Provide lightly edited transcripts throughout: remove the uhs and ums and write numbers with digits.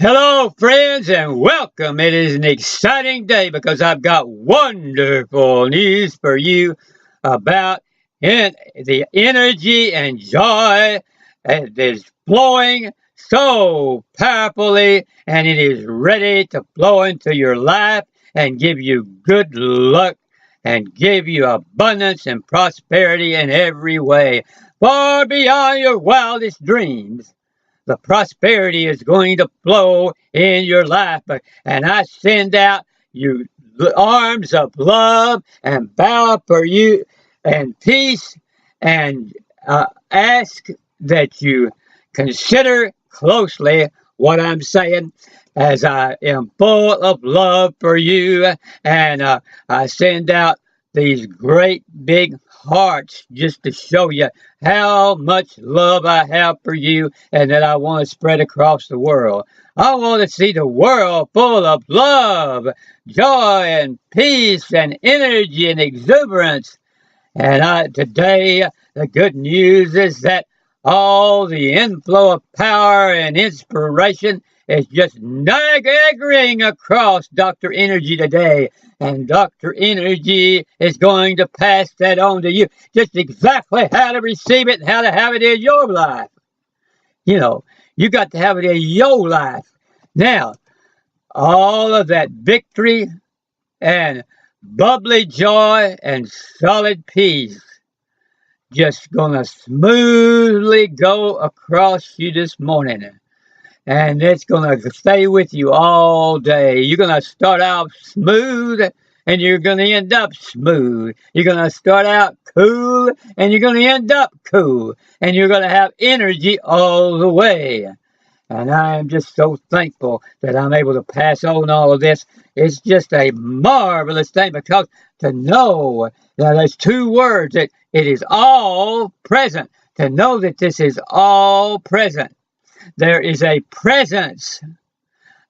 Hello, friends, and welcome. It is an exciting day because I've got wonderful news for you about the energy and joy that is flowing so powerfully, and it is ready to flow into your life and give you good luck and give you abundance and prosperity in every way, far beyond your wildest dreams. The prosperity is going to flow in your life. And I send out you arms of love and bow for you and peace and ask that you consider closely what I'm saying as I am full of love for you. And I send out these great big hearts just to show you how much love I have for you and that I want to spread across the world. I want to see the world full of love, joy, and peace, and energy and exuberance. And today, the good news is that all the inflow of power and inspiration is just nagging across Dr. Energy today. And Dr. Energy is going to pass that on to you, just exactly how to receive it and how to have it in your life. You know, you got to have it in your life. Now, all of that victory and bubbly joy and solid peace just gonna smoothly go across you this morning, and it's gonna stay with you all day. You're gonna start out smooth and you're gonna end up smooth. You're gonna start out cool and you're gonna end up cool, and you're gonna have energy all the way. And I am just so thankful that I'm able to pass on all of this. It's just a marvelous thing, because to know that there's two words, that it is all present. To know that this is all present. There is a presence.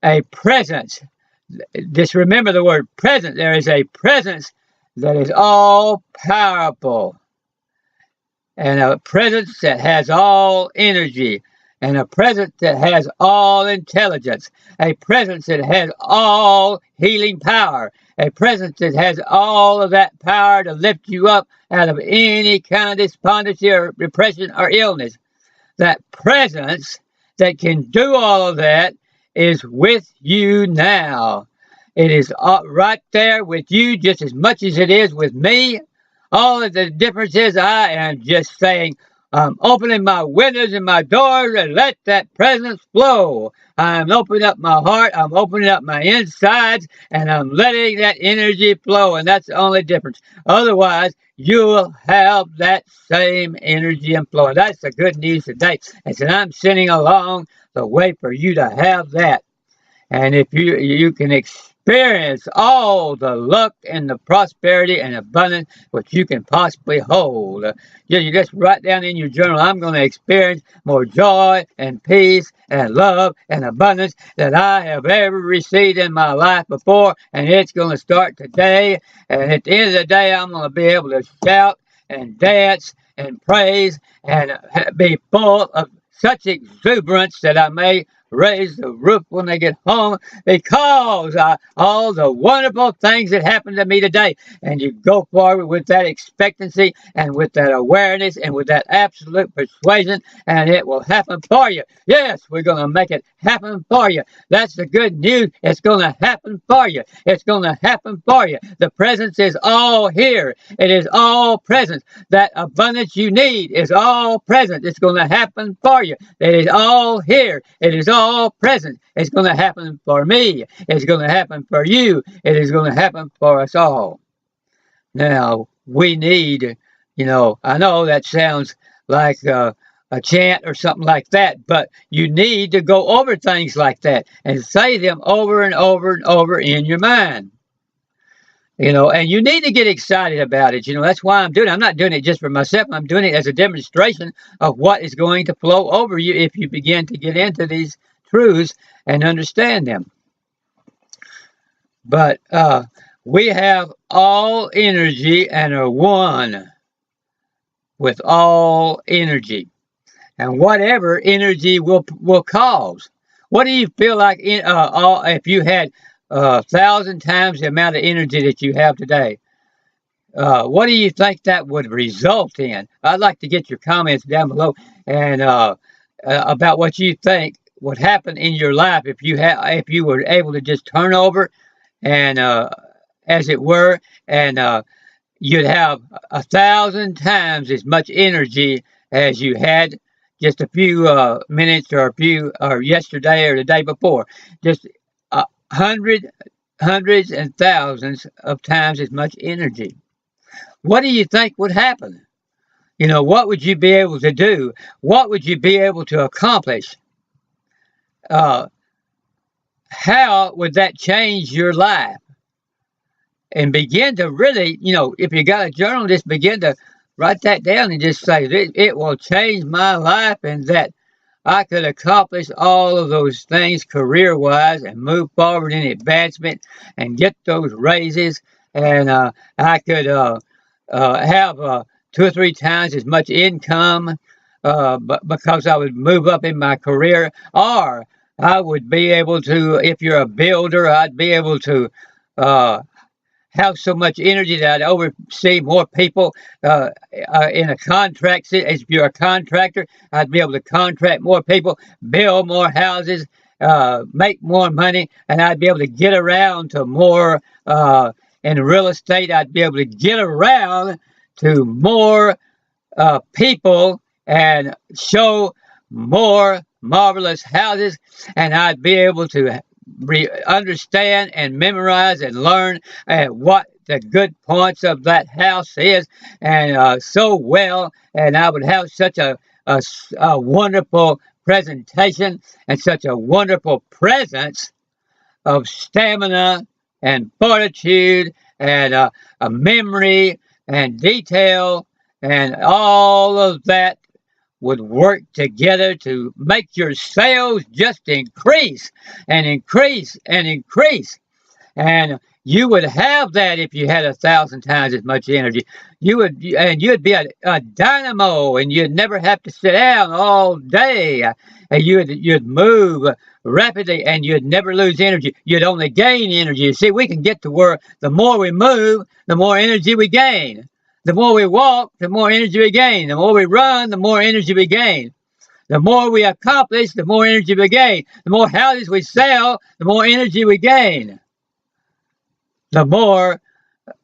A presence. Just remember the word present. There is a presence that is all powerful, and a presence that has all energy, and a presence that has all intelligence, a presence that has all healing power, a presence that has all of that power to lift you up out of any kind of despondency or depression or illness. That presence that can do all of that is with you now. It is right there with you just as much as it is with me. All of the difference is I am just saying, I'm opening my windows and my doors and let that presence flow. I'm opening up my heart, I'm opening up my insides, and I'm letting that energy flow. And that's the only difference. Otherwise, you'll have that same energy and flow. And that's the good news today. And so I'm sending along the way for you to have that. And if you can experience all the luck and the prosperity and abundance which you can possibly hold, you just write down in your journal, I'm going to experience more joy and peace and love and abundance than I have ever received in my life before, and it's going to start today. And at the end of the day, I'm going to be able to shout and dance and praise and be full of such exuberance that I may raise the roof when they get home, because all the wonderful things that happened to me today. And you go forward with that expectancy and with that awareness and with that absolute persuasion, and it will happen for you. Yes, we're going to make it happen for you. That's the good news. It's going to happen for you. It's going to happen for you. The presence is all here. It is all present. That abundance you need is all present. It's going to happen for you. It is all here. It is all present. It's going to happen for me. It's going to happen for you. It is going to happen for us all. Now, we need, I know that sounds like a chant or something like that, but you need to go over things like that and say them over and over and over in your mind. And you need to get excited about it. That's why I'm doing it. I'm not doing it just for myself. I'm doing it as a demonstration of what is going to flow over you if you begin to get into these truths and understand them. But we have all energy and are one with all energy. And whatever energy will cause. What do you feel like if you had 1,000 times the amount of energy that you have today? What do you think that would result in? I'd like to get your comments down below and about what you think would happen in your life if you were able to just turn over and as it were, and you'd have 1,000 times as much energy as you had just a few minutes or yesterday or the day before. Just a hundreds and thousands of times as much energy. What do you think would happen? What would you be able to do? What would you be able to accomplish? Uh, how would that change your life? And begin to really, if you got a journal, just begin to write that down and just say, it will change my life and that I could accomplish all of those things career-wise and move forward in advancement and get those raises. And I could have 2 or 3 times as much income but because I would move up in my career. Or I would be able to, if you're a builder, I'd be able to have so much energy that I'd oversee more people in a contract. If you're a contractor, I'd be able to contract more people, build more houses, make more money, and I'd be able to get around to more in real estate. I'd be able to get around to more people and show more marvelous houses, and I'd be able to understand and memorize and learn what the good points of that house is, and so well, and I would have such a wonderful presentation and such a wonderful presence of stamina and fortitude and a memory and detail, and all of that would work together to make your sales just increase and increase and increase. And you would have that if you had 1,000 times as much energy. You'd be a dynamo, and you'd never have to sit down all day. And you'd move rapidly, and you'd never lose energy. You'd only gain energy. See, we can get to where the more we move, the more energy we gain. The more we walk, the more energy we gain. The more we run, the more energy we gain. The more we accomplish, the more energy we gain. The more houses we sell, the more energy we gain. The more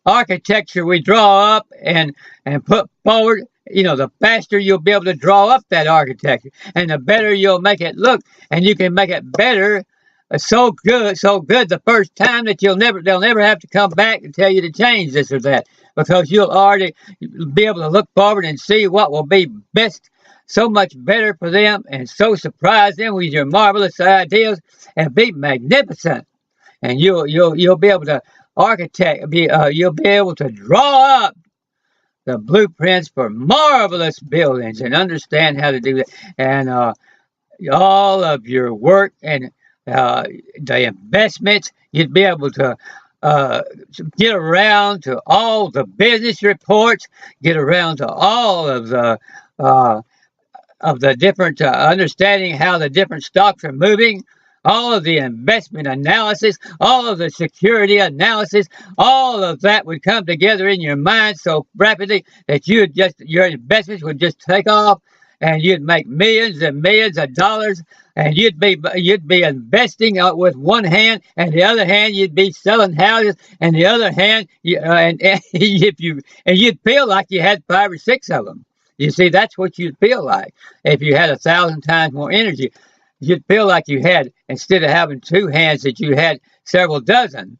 architecture we draw up and put forward, the faster you'll be able to draw up that architecture, and the better you'll make it look. And you can make it better, so good the first time that they'll never have to come back and tell you to change this or that, because you'll already be able to look forward and see what will be best, so much better for them, and so surprise them with your marvelous ideas and be magnificent. And you'll be able to you'll be able to draw up the blueprints for marvelous buildings and understand how to do that. And all of your work and the investments, you'd be able to get around to all the business reports, get around to all of the different understanding how the different stocks are moving, all of the investment analysis, all of the security analysis. All of that would come together in your mind so rapidly that your investments would just take off, and you'd make millions and millions of dollars, and you'd be investing with one hand, and the other hand you'd be selling houses, and the other hand you'd feel like you had 5 or 6 of them. You see, that's what you'd feel like if you had 1,000 times more energy. You'd feel like you had, instead of having 2 hands, that you had several dozen,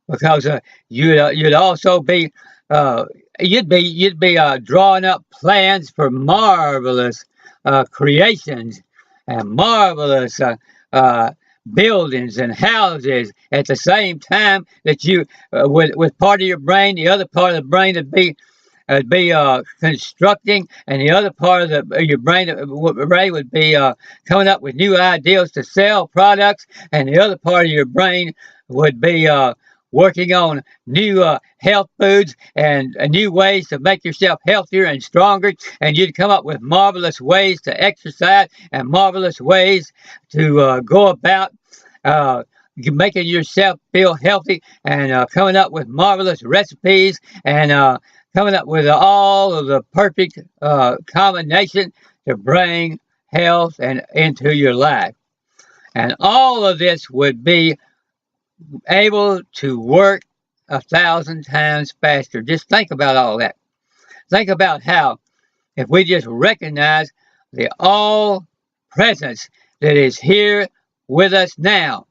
because you'd also be you'd be drawing up plans for marvelous creations and marvelous buildings and houses at the same time that you with part of your brain. The other part of the brain would be constructing, and the other part of your brain would be coming up with new ideas to sell products, and the other part of your brain would be working on new health foods and new ways to make yourself healthier and stronger. And you'd come up with marvelous ways to exercise and marvelous ways to go about making yourself feel healthy and coming up with marvelous recipes and coming up with all of the perfect combination to bring health and into your life. And all of this would be able to work 1,000 times faster. Just think about all that. Think about how if we just recognize the all presence that is here with us now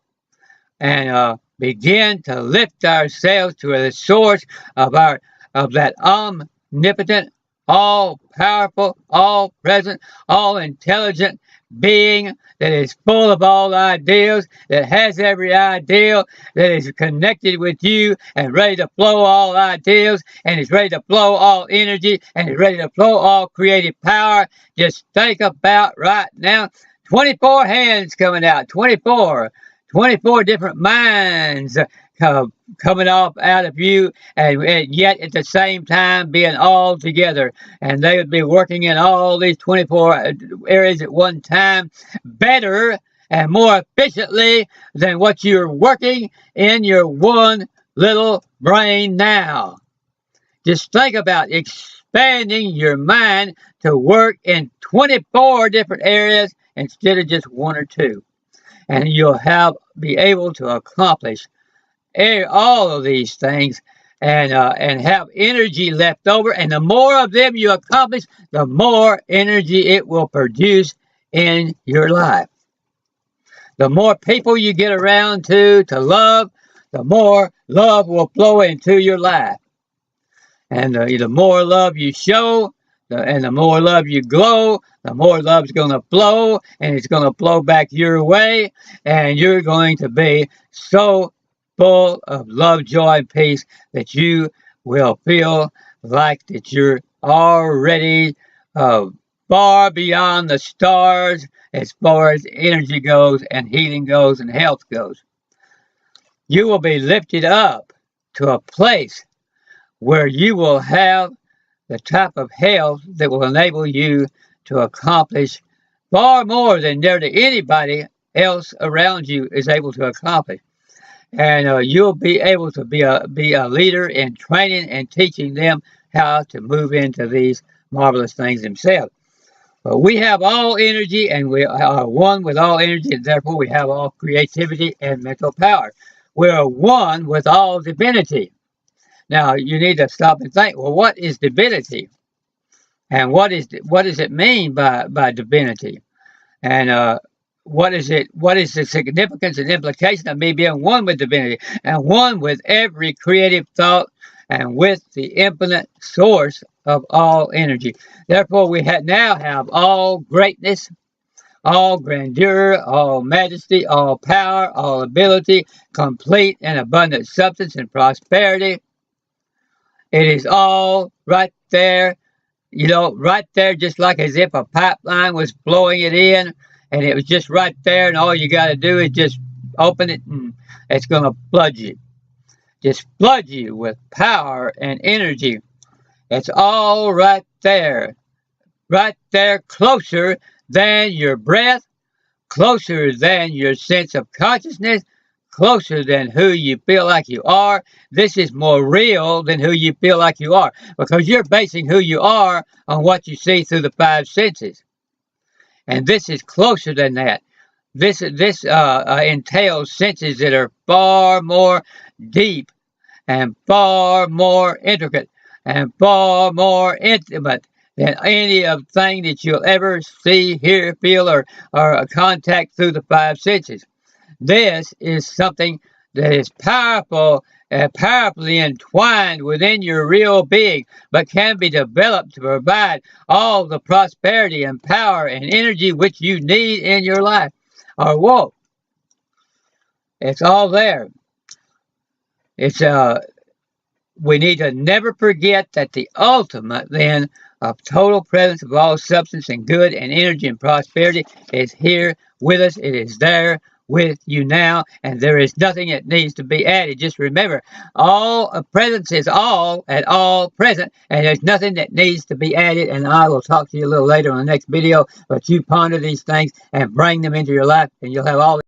and begin to lift ourselves to the source of that omnipotent, all powerful, all present, all intelligent being that is full of all ideas, that has every idea, that is connected with you and ready to flow all ideas, and is ready to flow all energy, and is ready to flow all creative power. Just think about right now 24 hands coming out, 24 different minds coming off out of you, and yet at the same time being all together. And they would be working in all these 24 areas at one time better and more efficiently than what you're working in your one little brain now. Just think about expanding your mind to work in 24 different areas instead of just one or two. And you'll be able to accomplish all of these things and have energy left over. And the more of them you accomplish, the more energy it will produce in your life. The more people you get around to love, the more love will flow into your life. And the more love you show, and the more love you glow, the more love's going to flow, and it's going to flow back your way, and you're going to be so full of love, joy, and peace that you will feel like that you're already far beyond the stars as far as energy goes and healing goes and health goes. You will be lifted up to a place where you will have the type of health that will enable you to accomplish far more than nearly anybody else around you is able to accomplish. And you'll be able to be a leader in training and teaching them how to move into these marvelous things themselves. But we have all energy, and we are one with all energy, and therefore we have all creativity and mental power. We're one with all divinity. Now, you need to stop and think, well, what is divinity? And what does it mean by divinity? And what is the significance and implication of me being one with divinity and one with every creative thought and with the infinite source of all energy? Therefore, we now have all greatness, all grandeur, all majesty, all power, all ability, complete and abundant substance and prosperity. It is all right there, right there, just like as if a pipeline was blowing it in, and it was just right there, and all you got to do is just open it, and it's going to flood you. Just flood you with power and energy. It's all right there, closer than your breath, closer than your sense of consciousness, closer than who you feel like you are. This is more real than who you feel like you are, because you're basing who you are on what you see through the five senses. And this is closer than that. This entails senses that are far more deep and far more intricate and far more intimate than any of thing that you'll ever see, hear, feel, or contact through the five senses. This is something that is powerful and powerfully entwined within your real being, but can be developed to provide all the prosperity and power and energy which you need in your life. Or whoa, it's all there. We need to never forget that the ultimate then of total presence of all substance and good and energy and prosperity is here with us. It is there with you now, and there is nothing that needs to be added. Just remember, all presence is all at all present, and there's nothing that needs to be added. And I will talk to you a little later on the next video, but you ponder these things and bring them into your life, and you'll have all